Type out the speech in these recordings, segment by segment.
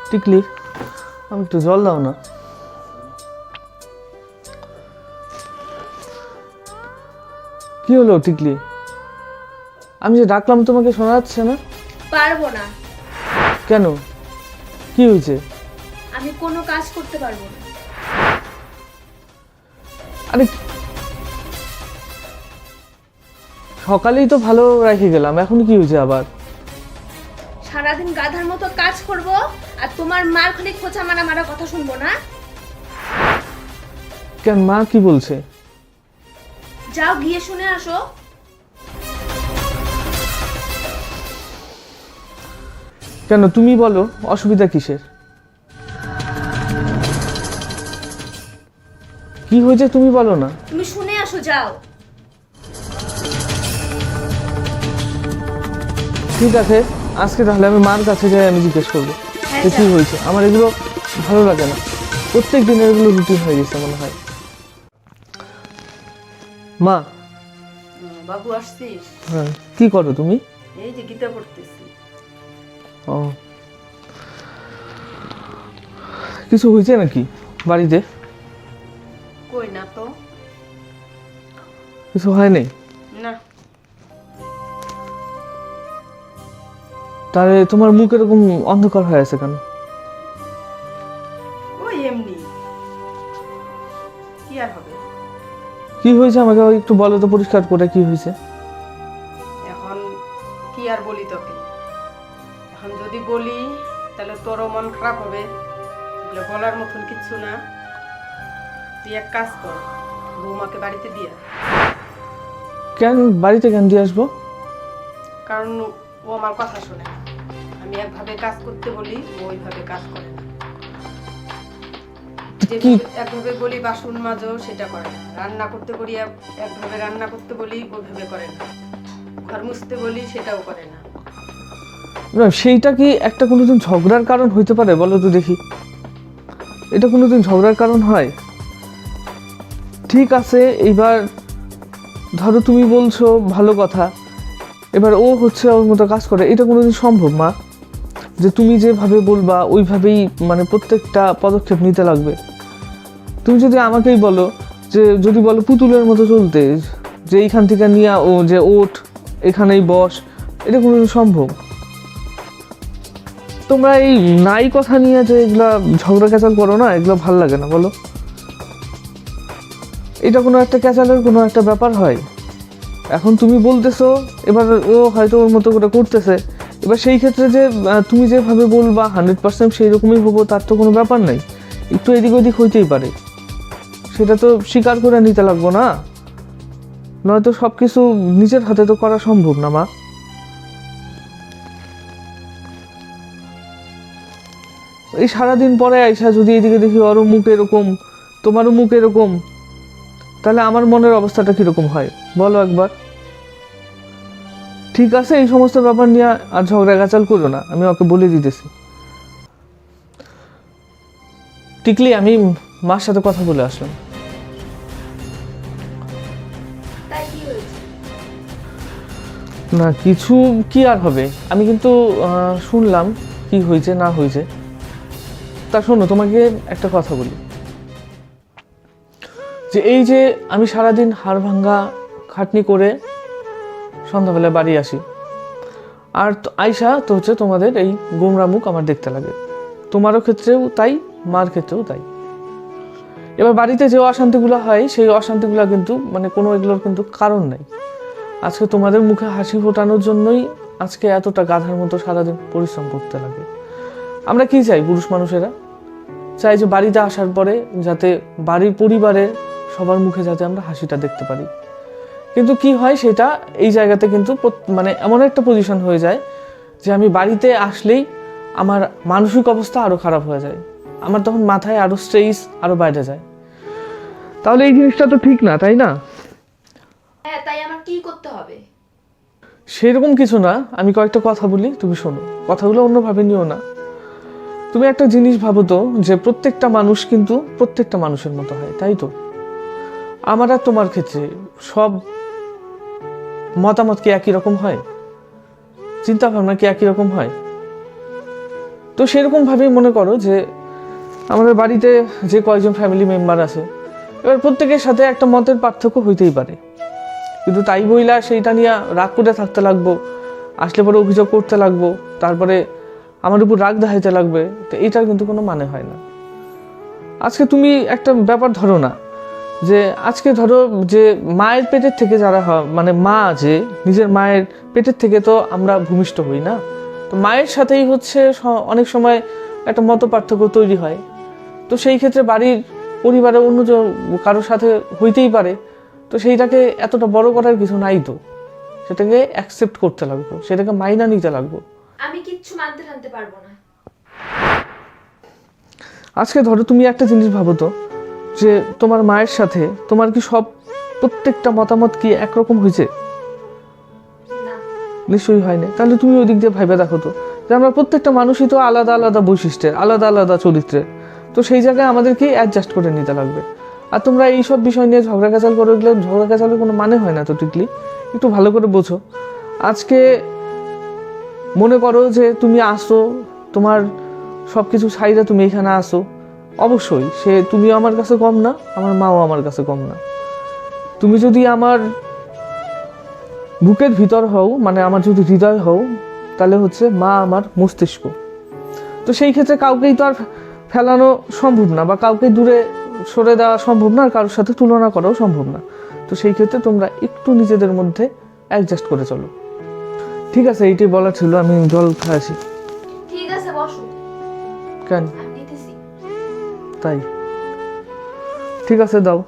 টিকলি, আমি একটু জল দাও না। কি হলো টিকলি? আমি যে ডাকলাম তোমাকে শোনা যাচ্ছে না? পারবো না। কেন, কি হয়েছে? আমি কোনো কাজ করতে পারবো না। আরে সকালেই তো ভালো রেখে গেলাম, এখন কি হয়েছে আবার? সারাদিন গাধার মতো কাজ করব আর তোমার মার খালি খোঁচা মারা মারা কথা শুনবো না। কেন, মা কি বলছে? যাও গিয়ে শুনে আসো। কেন, তুমি বলো অসুবিধা কিসের? কি হয়েছে তুমি বলো না। তুমি শুনে আসো, যাও। ঠিক আছে, আজকে তাহলে আমি মার কাছে যাই, আমি জিজ্ঞেস করবো যে কি যাও। হয়েছে। আমার এগুলো ভালো লাগে না, প্রত্যেক দিনের এগুলো রুটিন হয়ে গেছে মনে হয়। মা। বাবু আসছিস? হ্যাঁ, কি করো তুমি? এই যে গীতা পড়তেছি। ও, কিছু হয়েছে নাকি বাড়িতে? কই না তো। কিছু হয় নাই? না। তাহলে তোমার মুখ এরকম অন্ধকার হয়ে আছে কেন? ওই এমনি, কি আর হবে। কি হয়েছে আমাকে একটু বলো তো পরিষ্কার করে, কি হয়েছে? এখন কি আর বলি তোকে, এখন যদি বলি তাহলে তোরও মন খারাপ হবে, এগুলো বলার মতন কিচ্ছু না। তুই এক কাজ কর, বৌমাকে বাড়িতে দিয়ে আয়। কেন বাড়িতে কেন দিয়ে আসবো? কারণ ও আমার কথা শোনে না। আমি একভাবে কাজ করতে বলি, ও ওইভাবে কাজ করে না। একভাবে বলি বাসন মাজো, সেটা করে না। রান্না করতে বলি একভাবে রান্না করতে বলি, ওইভাবে করে না। ঘর মুছতে বলি, সেটাও করে না। না, সেইটা কি একটা কোনোদিন ঝগড়ার কারণ হইতে পারে বলো তো দেখি? এটা কোনোদিন ঝগড়ার কারণ হয়? ঠিক আছে, এইবার ধরো তুমি বলছো ভালো কথা, এবার ও হচ্ছে ওর মতো কাজ করে, এটা কোনোদিন সম্ভব মা? যে তুমি যেভাবে বলবা ওইভাবেই মানে প্রত্যেকটা পদক্ষেপ নিতে লাগবে? তুমি যদি আমাকেই বলো, যে যদি বলো পুতুলের মতো চলতে, যে এইখান থেকে নিয়ে ও যে ওঠ এখানেই বস, এটা কোনোদিন সম্ভব? তোমরা এই নাই কথা নিয়ে যে এগুলা ঝগড়া ক্যাচাল করো না, এগুলো ভাল লাগে না বলো? এটা কোনো একটা ক্যাচালের কোনো একটা ব্যাপার হয়? এখন তুমি বলতেছো, এবার ও হয়তো ওর মতো করে করতেছে, এবার সেই ক্ষেত্রে যে তুমি যেভাবে বলবা 100% সেই রকমই হবো তার তো কোনো ব্যাপার নাই, একটু এদিক ওদিক হইতেই পারে, সেটা তো স্বীকার করে নিতে লাগবো না? নয়তো সব কিছু নিজের হাতে তো করা সম্ভব না মা। এই সারাদিন পরে আইসা যদি এদিকে দেখি ওরও মুখ এরকম, তোমারও মুখ এরকম, তাহলে আমার মনের অবস্থাটা কিরকম হয় বলো একবার? ঠিক আছে, এই সমস্ত ব্যাপার নিয়ে আর ঝগড়া গাচাল করো না, আমি ওকে বলে দিতেছি। টিকলি, আমি মার সাথে কথা বলে আসলাম। তাই কি হয়েছে? না কিছু কি আর হবে, আমি কিন্তু শুনলাম কি হয়েছে না হয়েছে। তা শোনো, তোমাকে একটা কথা বলি, যে এই যে আমি সারাদিন হাড় ভাঙ্গা খাটনি করে সন্ধ্যাবেলায় বাড়ি আসি, আর আয়শা তো হচ্ছে তোমাদের এই গোমরা মুখ আমার দেখতে লাগে, তোমারও ক্ষেত্রেও তাই, মার ক্ষেত্রেও তাই। এবার বাড়িতে যে অশান্তিগুলো হয় সেই অশান্তিগুলো কিন্তু মানে কোনো এগুলোর কিন্তু কারণ নাই। আজকে তোমাদের মুখে হাসি ফোটানোর জন্যই আজকে এতটা গাধার মতো সারাদিন পরিশ্রম করতে লাগে। আমরা কি চাই পুরুষ মানুষেরা? চাই যে বাড়িতে আসার পরে যাতে বাড়ির পরিবারের সবার মুখে যাতে আমরা হাসিটা দেখতে পারি। কিন্তু কি হয়, সেটা এই জায়গাতে কিন্তু মানে এমন একটা পজিশন হয়ে যায় যে আমি বাড়িতে আসলেই আমার মানসিক অবস্থা আরো খারাপ হয়ে যায়, আমার তখন মাথায় আরো স্ট্রেস আরো বাইরে যায়। তাহলে এই জিনিসটা তো ঠিক না, তাই না? হ্যাঁ, তাই আমার কি করতে হবে? সেরকম কিছু না, আমি কয়েকটা কথা বলি, তুমি শোনো, কথাগুলো অন্যভাবে নিও না। তুমি একটা জিনিস ভাবো তো, যে প্রত্যেকটা মানুষ কিন্তু প্রত্যেকটা মানুষের মতো হয়, তাই তো? আমার আর তোমার ক্ষেত্রে সব মতামত কি একই রকম হয়? চিন্তা ভাবনা কি একই রকম হয়? তো সেরকমভাবেই মনে করো যে আমাদের বাড়িতে যে কয়জন ফ্যামিলি মেম্বার আছে, এবার প্রত্যেকের সাথে একটা মতের পার্থক্য হইতেই পারে, কিন্তু তাই বইলা সেইটা নিয়ে রাগ করে থাকতে লাগবো, আসলে পরে অভিযোগ করতে লাগবো, তারপরে আমার উপর রাগ দেখাইতে লাগবে, তো এটার কিন্তু কোনো মানে হয় না। আজকে তুমি একটা ব্যাপার ধরো না, যে আজকে ধরো যে মায়ের পেটের থেকে যারা হয়, মানে মা যে নিজের মায়ের পেটের থেকে তো আমরা ভূমিষ্ঠ হই না, তো মায়ের সাথেই হচ্ছে অনেক সময় একটা মত পার্থক্য তৈরি হয়। তো সেই ক্ষেত্রে বাড়ির পরিবারে অন্য কারোর সাথে হইতেই পারে, তো সেইটাকে এতটা বড় করার কিছু নাই, তো সেটাকে অ্যাকসেপ্ট করতে লাগবো, সেটাকে মাইনা নিতে লাগবো। আমি কিচ্ছু মানতে টানতে পারবো না। আজকে ধরো তুমি একটা জিনিস ভাবো তো, যে তোমার মায়ের সাথে তোমার কি প্রত্যেকটা মতামত কি একরকম হয়েছে? না, নিশ্চয়ই হয় না। তাহলে তুমি ওই দিক দিয়ে ভাইবা দেখো তো, যে আমরা প্রত্যেকটা মানুষই তো আলাদা আলাদা বৈশিষ্ট্যের, আলাদা আলাদা চরিত্রের, তো সেই জায়গায় আমাদেরকে অ্যাডজাস্ট করে নিতে লাগবে। আর তোমরা এইসব বিষয় নিয়ে ঝগড়া কাচাল করে গেলে ঝগড়া কাচালের কোনো মানে হয় না তো টিকলি, একটু ভালো করে বোঝো। আজকে মনে করো যে তুমি আসো, তোমার সব কিছু ছাইরা তুমি এখানে আসো, অবশ্যই সে তুমিও আমার কাছে কম না, আমার মাও আমার কাছে কম না। তুমি যদি আমার বুকের ভিতর হও, মানে আমার যদি হৃদয় হও, তাহলে হচ্ছে মা আমার মস্তিষ্ক। তো সেই ক্ষেত্রে কাউকেই তো আর ফেলানো সম্ভব না, বা কাউকে দূরে সরে দেওয়া সম্ভব না, আর কারোর সাথে তুলনা করাও সম্ভব না। তো সেই ক্ষেত্রে তোমরা একটু নিজেদের মধ্যে অ্যাডজাস্ট করে চলো। ঠিক আছে, এইটাই বলার ছিল। আমি জল খাওয়াছি। ঠিক আছে, বসো। কেন? আমি দিতেছি। তাই? ঠিক আছে, দাও।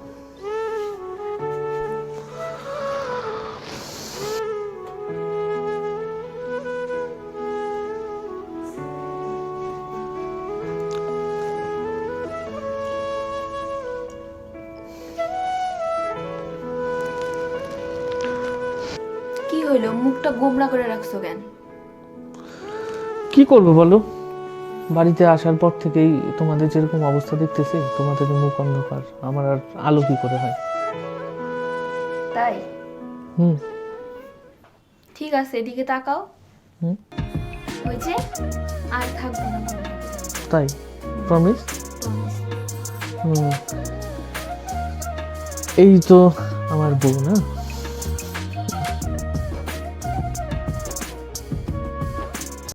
কি হইলো, মুখটা গোমড়া করে রাখছো কেন? কি করবো বলো, বাড়িতে আসার পর থেকেই তোমাদের যেরকম অবস্থা দেখতেছি, তোমাদের মুখ অন্ধকার, আমার আর আলো কি করে হয়? তাই? হুম। ঠিক আছে, এদিকে তাকাও। হুম। হয়েছে? আর থাকবো না। তাই? প্রমিস? হুম। এই তো আমার বউ না?